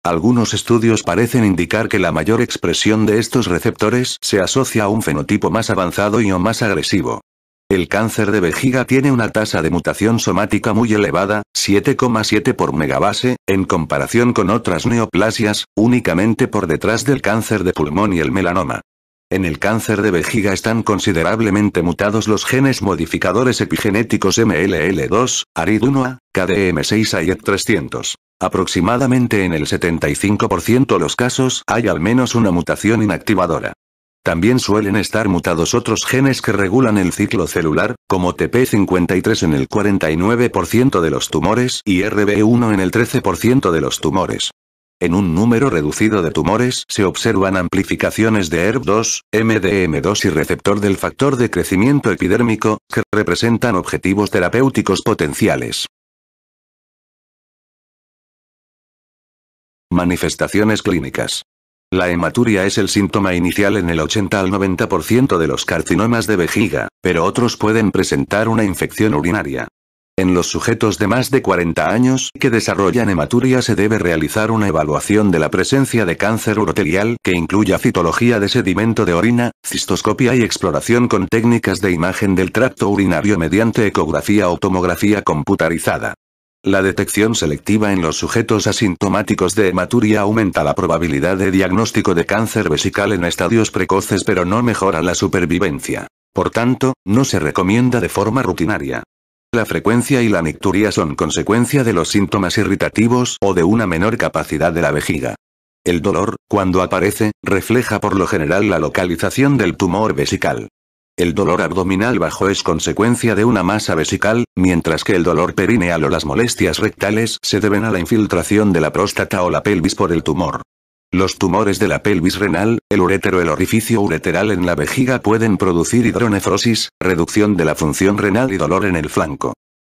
Algunos estudios parecen indicar que la mayor expresión de estos receptores se asocia a un fenotipo más avanzado y o más agresivo. El cáncer de vejiga tiene una tasa de mutación somática muy elevada, 7,7 por megabase, en comparación con otras neoplasias, únicamente por detrás del cáncer de pulmón y el melanoma. En el cáncer de vejiga están considerablemente mutados los genes modificadores epigenéticos MLL2, ARID1A, KDM6A y ET300. Aproximadamente en el 75% de los casos hay al menos una mutación inactivadora. También suelen estar mutados otros genes que regulan el ciclo celular, como TP53 en el 49% de los tumores y RB1 en el 13% de los tumores. En un número reducido de tumores se observan amplificaciones de ERB2, MDM2 y receptor del factor de crecimiento epidérmico, que representan objetivos terapéuticos potenciales. Manifestaciones clínicas. La hematuria es el síntoma inicial en el 80 al 90% de los carcinomas de vejiga, pero otros pueden presentar una infección urinaria. En los sujetos de más de 40 años que desarrollan hematuria se debe realizar una evaluación de la presencia de cáncer urotelial que incluya citología de sedimento de orina, cistoscopia y exploración con técnicas de imagen del tracto urinario mediante ecografía o tomografía computarizada. La detección selectiva en los sujetos asintomáticos de hematuria aumenta la probabilidad de diagnóstico de cáncer vesical en estadios precoces pero no mejora la supervivencia. Por tanto, no se recomienda de forma rutinaria. La frecuencia y la nicturia son consecuencia de los síntomas irritativos o de una menor capacidad de la vejiga. El dolor, cuando aparece, refleja por lo general la localización del tumor vesical. El dolor abdominal bajo es consecuencia de una masa vesical, mientras que el dolor perineal o las molestias rectales se deben a la infiltración de la próstata o la pelvis por el tumor. Los tumores de la pelvis renal, el urétero, el orificio ureteral en la vejiga pueden producir hidronefrosis, reducción de la función renal y dolor en el flanco.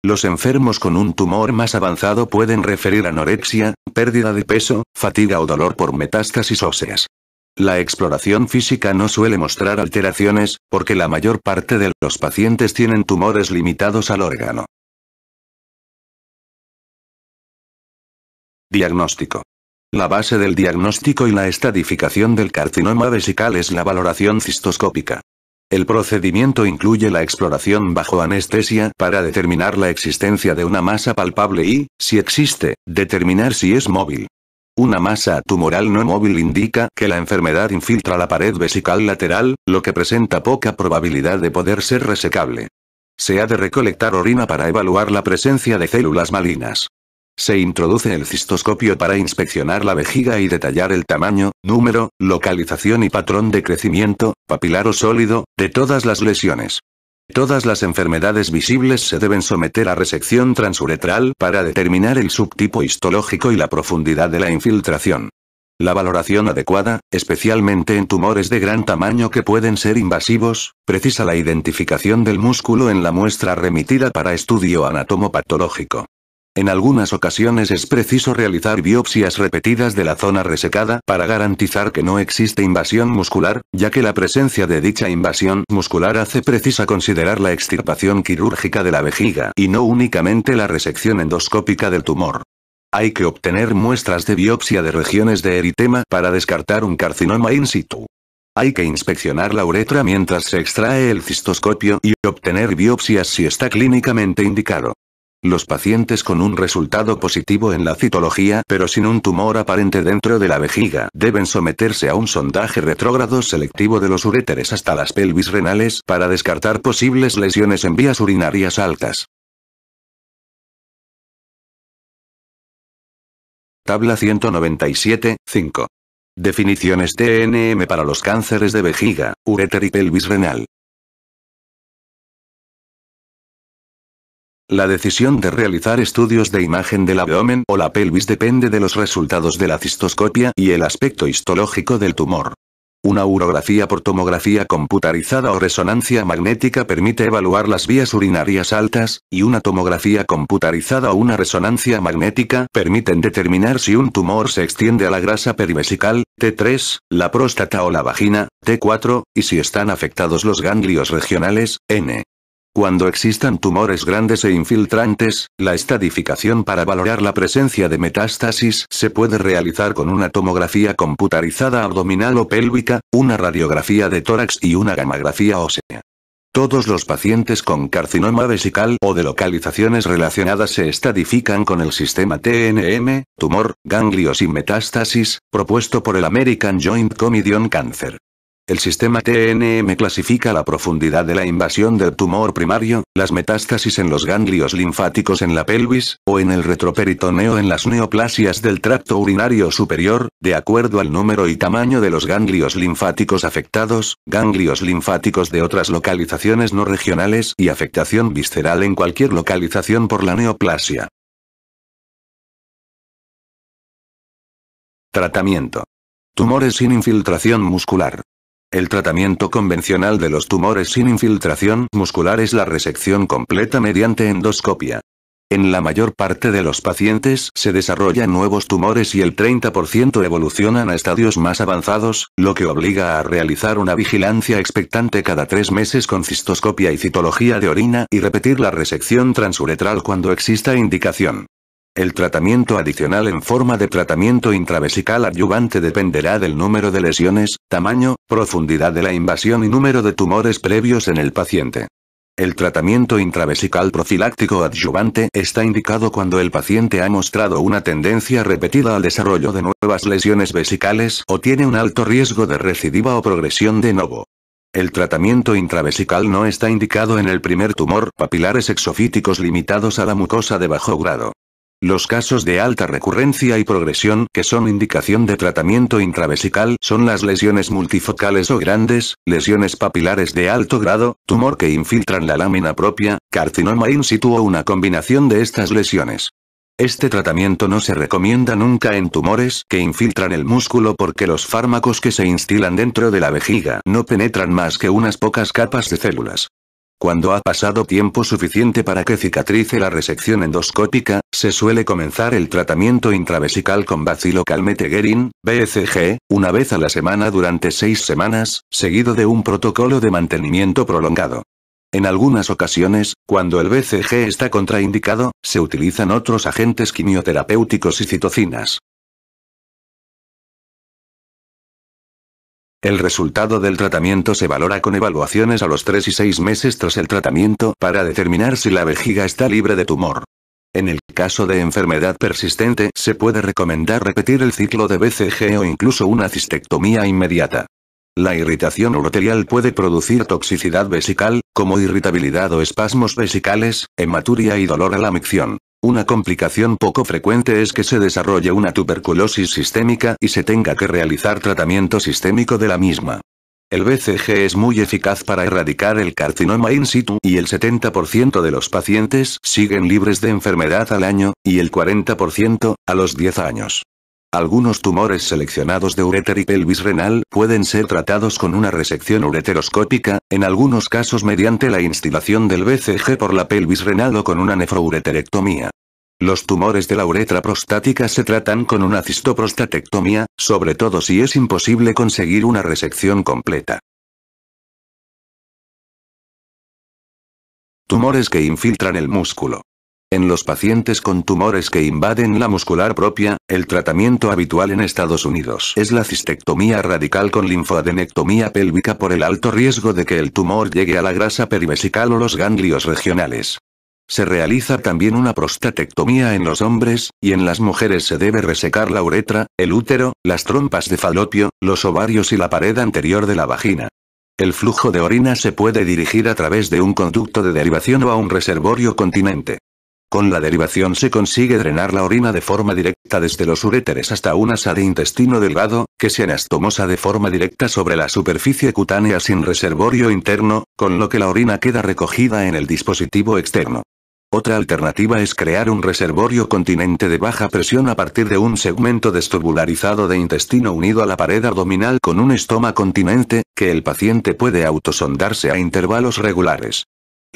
Los enfermos con un tumor más avanzado pueden referir anorexia, pérdida de peso, fatiga o dolor por metástasis óseas. La exploración física no suele mostrar alteraciones, porque la mayor parte de los pacientes tienen tumores limitados al órgano. Diagnóstico. La base del diagnóstico y la estadificación del carcinoma vesical es la valoración cistoscópica. El procedimiento incluye la exploración bajo anestesia para determinar la existencia de una masa palpable y, si existe, determinar si es móvil. Una masa tumoral no móvil indica que la enfermedad infiltra la pared vesical lateral, lo que presenta poca probabilidad de poder ser resecable. Se ha de recolectar orina para evaluar la presencia de células malignas. Se introduce el cistoscopio para inspeccionar la vejiga y detallar el tamaño, número, localización y patrón de crecimiento, papilar o sólido, de todas las lesiones. Todas las enfermedades visibles se deben someter a resección transuretral para determinar el subtipo histológico y la profundidad de la infiltración. La valoración adecuada, especialmente en tumores de gran tamaño que pueden ser invasivos, precisa la identificación del músculo en la muestra remitida para estudio anatomopatológico. En algunas ocasiones es preciso realizar biopsias repetidas de la zona resecada para garantizar que no existe invasión muscular, ya que la presencia de dicha invasión muscular hace precisa considerar la extirpación quirúrgica de la vejiga y no únicamente la resección endoscópica del tumor. Hay que obtener muestras de biopsia de regiones de eritema para descartar un carcinoma in situ. Hay que inspeccionar la uretra mientras se extrae el cistoscopio y obtener biopsias si está clínicamente indicado. Los pacientes con un resultado positivo en la citología pero sin un tumor aparente dentro de la vejiga deben someterse a un sondaje retrógrado selectivo de los uréteres hasta las pelvis renales para descartar posibles lesiones en vías urinarias altas. Tabla 197, 5. Definiciones TNM para los cánceres de vejiga, uréter y pelvis renal. La decisión de realizar estudios de imagen del abdomen o la pelvis depende de los resultados de la cistoscopia y el aspecto histológico del tumor. Una urografía por tomografía computarizada o resonancia magnética permite evaluar las vías urinarias altas, y una tomografía computarizada o una resonancia magnética permiten determinar si un tumor se extiende a la grasa perivesical, T3, la próstata o la vagina, T4, y si están afectados los ganglios regionales, N. Cuando existan tumores grandes e infiltrantes, la estadificación para valorar la presencia de metástasis se puede realizar con una tomografía computarizada abdominal o pélvica, una radiografía de tórax y una gammagrafía ósea. Todos los pacientes con carcinoma vesical o de localizaciones relacionadas se estadifican con el sistema TNM, tumor, ganglios y metástasis, propuesto por el American Joint Committee on Cancer. El sistema TNM clasifica la profundidad de la invasión del tumor primario, las metástasis en los ganglios linfáticos en la pelvis, o en el retroperitoneo en las neoplasias del tracto urinario superior, de acuerdo al número y tamaño de los ganglios linfáticos afectados, ganglios linfáticos de otras localizaciones no regionales y afectación visceral en cualquier localización por la neoplasia. Tratamiento. Tumores sin infiltración muscular. El tratamiento convencional de los tumores sin infiltración muscular es la resección completa mediante endoscopia. En la mayor parte de los pacientes se desarrollan nuevos tumores y el 30% evolucionan a estadios más avanzados, lo que obliga a realizar una vigilancia expectante cada 3 meses con cistoscopia y citología de orina y repetir la resección transuretral cuando exista indicación. El tratamiento adicional en forma de tratamiento intravesical adyuvante dependerá del número de lesiones, tamaño, profundidad de la invasión y número de tumores previos en el paciente. El tratamiento intravesical profiláctico adyuvante está indicado cuando el paciente ha mostrado una tendencia repetida al desarrollo de nuevas lesiones vesicales o tiene un alto riesgo de recidiva o progresión de novo. El tratamiento intravesical no está indicado en el primer tumor, papilares exofíticos limitados a la mucosa de bajo grado. Los casos de alta recurrencia y progresión que son indicación de tratamiento intravesical son las lesiones multifocales o grandes, lesiones papilares de alto grado, tumor que infiltran la lámina propia, carcinoma in situ o una combinación de estas lesiones. Este tratamiento no se recomienda nunca en tumores que infiltran el músculo porque los fármacos que se instilan dentro de la vejiga no penetran más que unas pocas capas de células. Cuando ha pasado tiempo suficiente para que cicatrice la resección endoscópica, se suele comenzar el tratamiento intravesical con bacilocalmette-guerin, BCG, una vez a la semana durante 6 semanas, seguido de un protocolo de mantenimiento prolongado. En algunas ocasiones, cuando el BCG está contraindicado, se utilizan otros agentes quimioterapéuticos y citocinas. El resultado del tratamiento se valora con evaluaciones a los 3 y 6 meses tras el tratamiento para determinar si la vejiga está libre de tumor. En el caso de enfermedad persistente, se puede recomendar repetir el ciclo de BCG o incluso una cistectomía inmediata. La irritación uroterial puede producir toxicidad vesical, como irritabilidad o espasmos vesicales, hematuria y dolor a la micción. Una complicación poco frecuente es que se desarrolle una tuberculosis sistémica y se tenga que realizar tratamiento sistémico de la misma. El BCG es muy eficaz para erradicar el carcinoma in situ y el 70% de los pacientes siguen libres de enfermedad al año, y el 40% a los 10 años. Algunos tumores seleccionados de uréter y pelvis renal pueden ser tratados con una resección ureteroscópica, en algunos casos mediante la instilación del BCG por la pelvis renal o con una nefroureterectomía. Los tumores de la uretra prostática se tratan con una cistoprostatectomía, sobre todo si es imposible conseguir una resección completa. Tumores que infiltran el músculo. En los pacientes con tumores que invaden la muscular propia, el tratamiento habitual en Estados Unidos es la cistectomía radical con linfoadenectomía pélvica por el alto riesgo de que el tumor llegue a la grasa perivesical o los ganglios regionales. Se realiza también una prostatectomía en los hombres, y en las mujeres se debe resecar la uretra, el útero, las trompas de falopio, los ovarios y la pared anterior de la vagina. El flujo de orina se puede dirigir a través de un conducto de derivación o a un reservorio continente. Con la derivación se consigue drenar la orina de forma directa desde los uréteres hasta un asa de intestino delgado, que se anastomosa de forma directa sobre la superficie cutánea sin reservorio interno, con lo que la orina queda recogida en el dispositivo externo. Otra alternativa es crear un reservorio continente de baja presión a partir de un segmento destubularizado de intestino unido a la pared abdominal con un estoma continente, que el paciente puede autosondarse a intervalos regulares.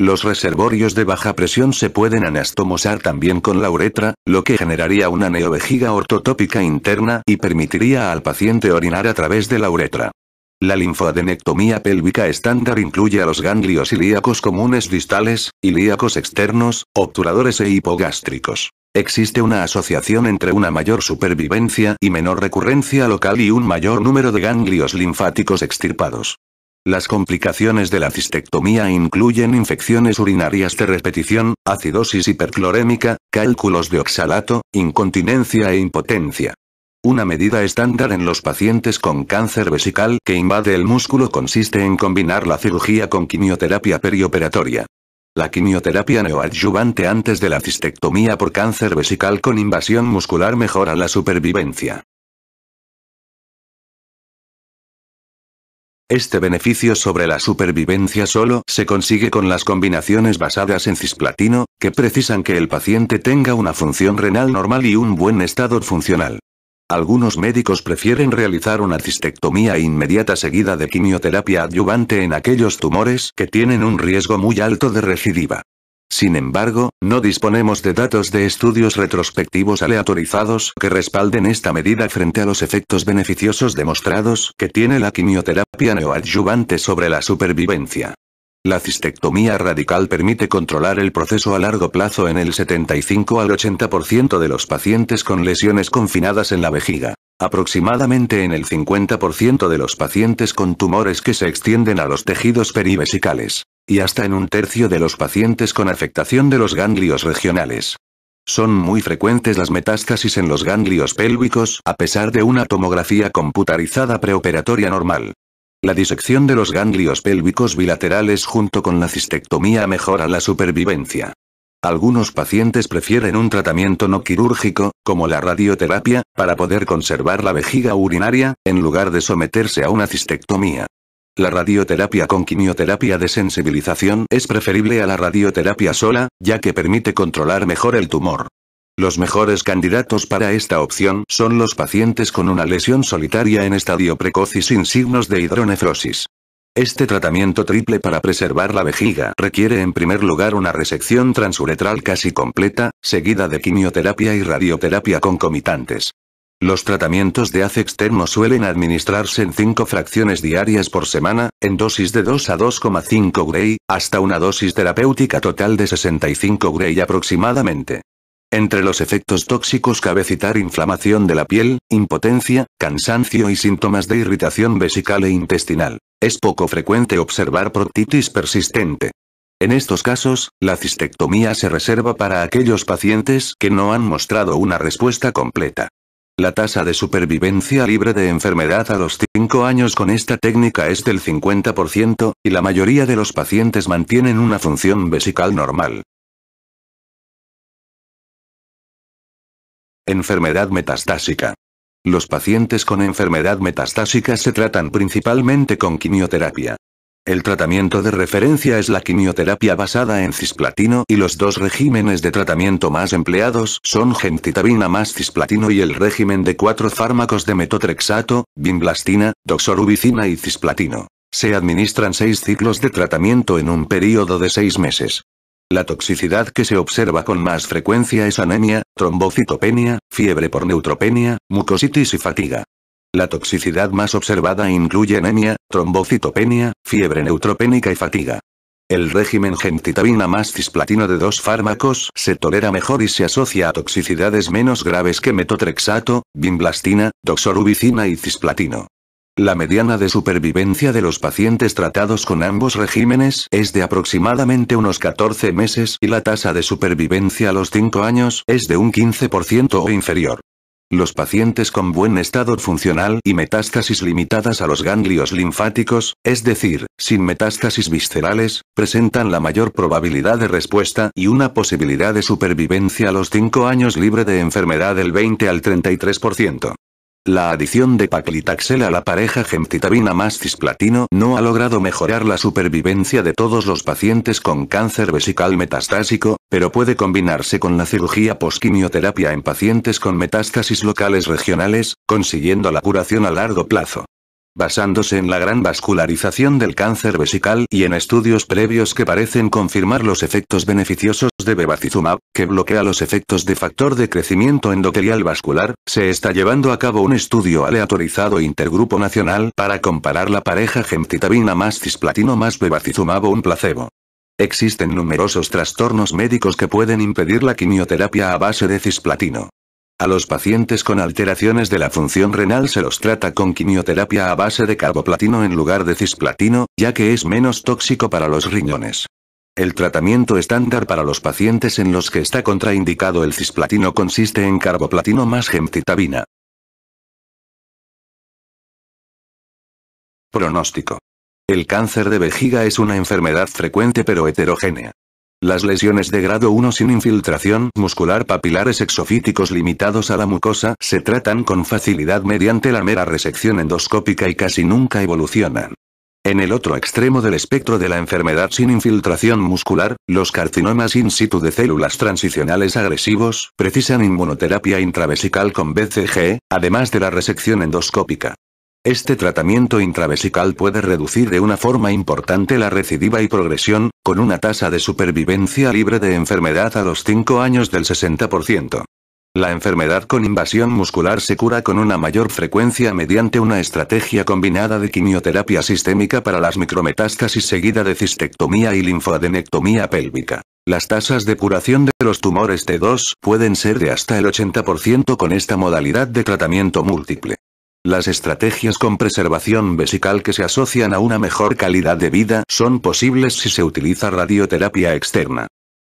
Los reservorios de baja presión se pueden anastomosar también con la uretra, lo que generaría una neovejiga ortotópica interna y permitiría al paciente orinar a través de la uretra. La linfoadenectomía pélvica estándar incluye a los ganglios ilíacos comunes distales, ilíacos externos, obturadores e hipogástricos. Existe una asociación entre una mayor supervivencia y menor recurrencia local y un mayor número de ganglios linfáticos extirpados. Las complicaciones de la cistectomía incluyen infecciones urinarias de repetición, acidosis hiperclorémica, cálculos de oxalato, incontinencia e impotencia. Una medida estándar en los pacientes con cáncer vesical que invade el músculo consiste en combinar la cirugía con quimioterapia perioperatoria. La quimioterapia neoadyuvante antes de la cistectomía por cáncer vesical con invasión muscular mejora la supervivencia. Este beneficio sobre la supervivencia solo se consigue con las combinaciones basadas en cisplatino, que precisan que el paciente tenga una función renal normal y un buen estado funcional. Algunos médicos prefieren realizar una cistectomía inmediata seguida de quimioterapia adyuvante en aquellos tumores que tienen un riesgo muy alto de recidiva. Sin embargo, no disponemos de datos de estudios retrospectivos aleatorizados que respalden esta medida frente a los efectos beneficiosos demostrados que tiene la quimioterapia neoadyuvante sobre la supervivencia. La cistectomía radical permite controlar el proceso a largo plazo en el 75 al 80% de los pacientes con lesiones confinadas en la vejiga, aproximadamente en el 50% de los pacientes con tumores que se extienden a los tejidos perivesicales, y hasta en un tercio de los pacientes con afectación de los ganglios regionales. Son muy frecuentes las metástasis en los ganglios pélvicos a pesar de una tomografía computarizada preoperatoria normal. La disección de los ganglios pélvicos bilaterales junto con la cistectomía mejora la supervivencia. Algunos pacientes prefieren un tratamiento no quirúrgico, como la radioterapia, para poder conservar la vejiga urinaria, en lugar de someterse a una cistectomía. La radioterapia con quimioterapia de sensibilización es preferible a la radioterapia sola, ya que permite controlar mejor el tumor. Los mejores candidatos para esta opción son los pacientes con una lesión solitaria en estadio precoz y sin signos de hidronefrosis. Este tratamiento triple para preservar la vejiga requiere en primer lugar una resección transuretral casi completa, seguida de quimioterapia y radioterapia concomitantes. Los tratamientos de haz externo suelen administrarse en 5 fracciones diarias por semana, en dosis de 2 a 2,5 Gray, hasta una dosis terapéutica total de 65 Gray aproximadamente. Entre los efectos tóxicos cabe citar inflamación de la piel, impotencia, cansancio y síntomas de irritación vesical e intestinal. Es poco frecuente observar proctitis persistente. En estos casos, la cistectomía se reserva para aquellos pacientes que no han mostrado una respuesta completa. La tasa de supervivencia libre de enfermedad a los 5 años con esta técnica es del 50%, y la mayoría de los pacientes mantienen una función vesical normal. Enfermedad metastásica. Los pacientes con enfermedad metastásica se tratan principalmente con quimioterapia. El tratamiento de referencia es la quimioterapia basada en cisplatino y los 2 regímenes de tratamiento más empleados son gemcitabina más cisplatino y el régimen de 4 fármacos de metotrexato, vinblastina, doxorubicina y cisplatino. Se administran 6 ciclos de tratamiento en un período de 6 meses. La toxicidad que se observa con más frecuencia es anemia, trombocitopenia, fiebre por neutropenia, mucositis y fatiga. La toxicidad más observada incluye anemia, trombocitopenia, fiebre neutropénica y fatiga. El régimen gemcitabina más cisplatino de 2 fármacos se tolera mejor y se asocia a toxicidades menos graves que metotrexato, vinblastina, doxorubicina y cisplatino. La mediana de supervivencia de los pacientes tratados con ambos regímenes es de aproximadamente unos 14 meses y la tasa de supervivencia a los 5 años es de un 15% o inferior. Los pacientes con buen estado funcional y metástasis limitadas a los ganglios linfáticos, es decir, sin metástasis viscerales, presentan la mayor probabilidad de respuesta y una posibilidad de supervivencia a los 5 años libre de enfermedad del 20 al 33%. La adición de paclitaxel a la pareja gemcitabina más cisplatino no ha logrado mejorar la supervivencia de todos los pacientes con cáncer vesical metastásico, pero puede combinarse con la cirugía posquimioterapia en pacientes con metástasis locales regionales, consiguiendo la curación a largo plazo. Basándose en la gran vascularización del cáncer vesical y en estudios previos que parecen confirmar los efectos beneficiosos de bevacizumab, que bloquea los efectos de factor de crecimiento endotelial vascular, se está llevando a cabo un estudio aleatorizado intergrupo nacional para comparar la pareja gemcitabina más cisplatino más bevacizumab o un placebo. Existen numerosos trastornos médicos que pueden impedir la quimioterapia a base de cisplatino. A los pacientes con alteraciones de la función renal se los trata con quimioterapia a base de carboplatino en lugar de cisplatino, ya que es menos tóxico para los riñones. El tratamiento estándar para los pacientes en los que está contraindicado el cisplatino consiste en carboplatino más gemcitabina. Pronóstico. El cáncer de vejiga es una enfermedad frecuente pero heterogénea. Las lesiones de grado 1 sin infiltración muscular papilares exofíticos limitados a la mucosa se tratan con facilidad mediante la mera resección endoscópica y casi nunca evolucionan. En el otro extremo del espectro de la enfermedad sin infiltración muscular, los carcinomas in situ de células transicionales agresivos precisan inmunoterapia intravesical con BCG, además de la resección endoscópica. Este tratamiento intravesical puede reducir de una forma importante la recidiva y progresión, con una tasa de supervivencia libre de enfermedad a los 5 años del 60%. La enfermedad con invasión muscular se cura con una mayor frecuencia mediante una estrategia combinada de quimioterapia sistémica para las micrometástasis seguida de cistectomía y linfoadenectomía pélvica. Las tasas de curación de los tumores T2 pueden ser de hasta el 80% con esta modalidad de tratamiento múltiple. Las estrategias con preservación vesical que se asocian a una mejor calidad de vida son posibles si se utiliza radioterapia externa.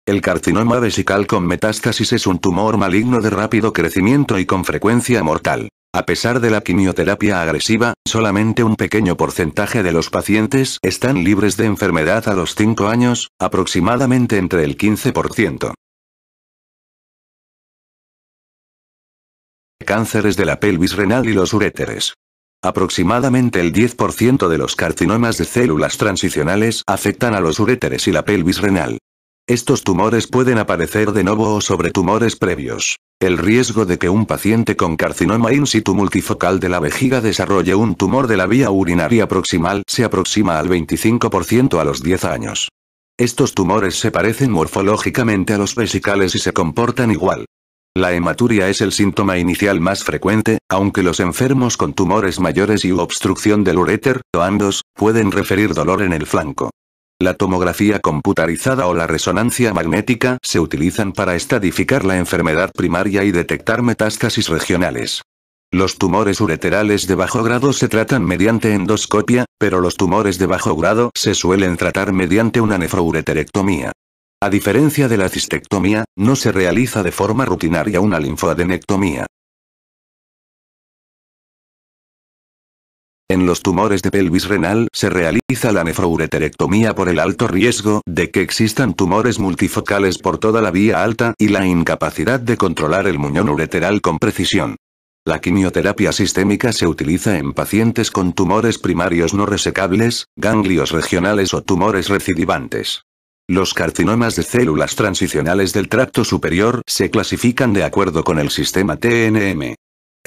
El carcinoma vesical con metástasis es un tumor maligno de rápido crecimiento y con frecuencia mortal. A pesar de la quimioterapia agresiva, solamente un pequeño porcentaje de los pacientes están libres de enfermedad a los 5 años, aproximadamente entre el 15%. Cánceres de la pelvis renal y los uréteres. Aproximadamente el 10% de los carcinomas de células transicionales afectan a los uréteres y la pelvis renal. Estos tumores pueden aparecer de nuevo o sobre tumores previos. El riesgo de que un paciente con carcinoma in situ multifocal de la vejiga desarrolle un tumor de la vía urinaria proximal se aproxima al 25% a los 10 años. Estos tumores se parecen morfológicamente a los vesicales y se comportan igual. La hematuria es el síntoma inicial más frecuente, aunque los enfermos con tumores mayores y obstrucción del uréter, o ambos, pueden referir dolor en el flanco. La tomografía computarizada o la resonancia magnética se utilizan para estadificar la enfermedad primaria y detectar metástasis regionales. Los tumores ureterales de bajo grado se tratan mediante endoscopia, pero los tumores de bajo grado se suelen tratar mediante una nefroureterectomía. A diferencia de la cistectomía, no se realiza de forma rutinaria una linfoadenectomía. En los tumores de pelvis renal se realiza la nefroureterectomía por el alto riesgo de que existan tumores multifocales por toda la vía alta y la incapacidad de controlar el muñón ureteral con precisión. La quimioterapia sistémica se utiliza en pacientes con tumores primarios no resecables, ganglios regionales o tumores recidivantes. Los carcinomas de células transicionales del tracto superior se clasifican de acuerdo con el sistema TNM.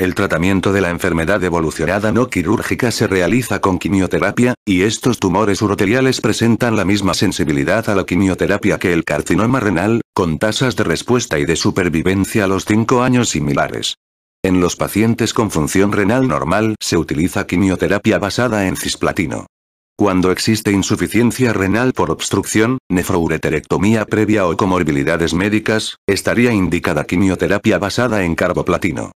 El tratamiento de la enfermedad evolucionada no quirúrgica se realiza con quimioterapia, y estos tumores uroteriales presentan la misma sensibilidad a la quimioterapia que el carcinoma renal, con tasas de respuesta y de supervivencia a los 5 años similares. En los pacientes con función renal normal se utiliza quimioterapia basada en cisplatino. Cuando existe insuficiencia renal por obstrucción, nefroureterectomía previa o comorbilidades médicas, estaría indicada quimioterapia basada en carboplatino.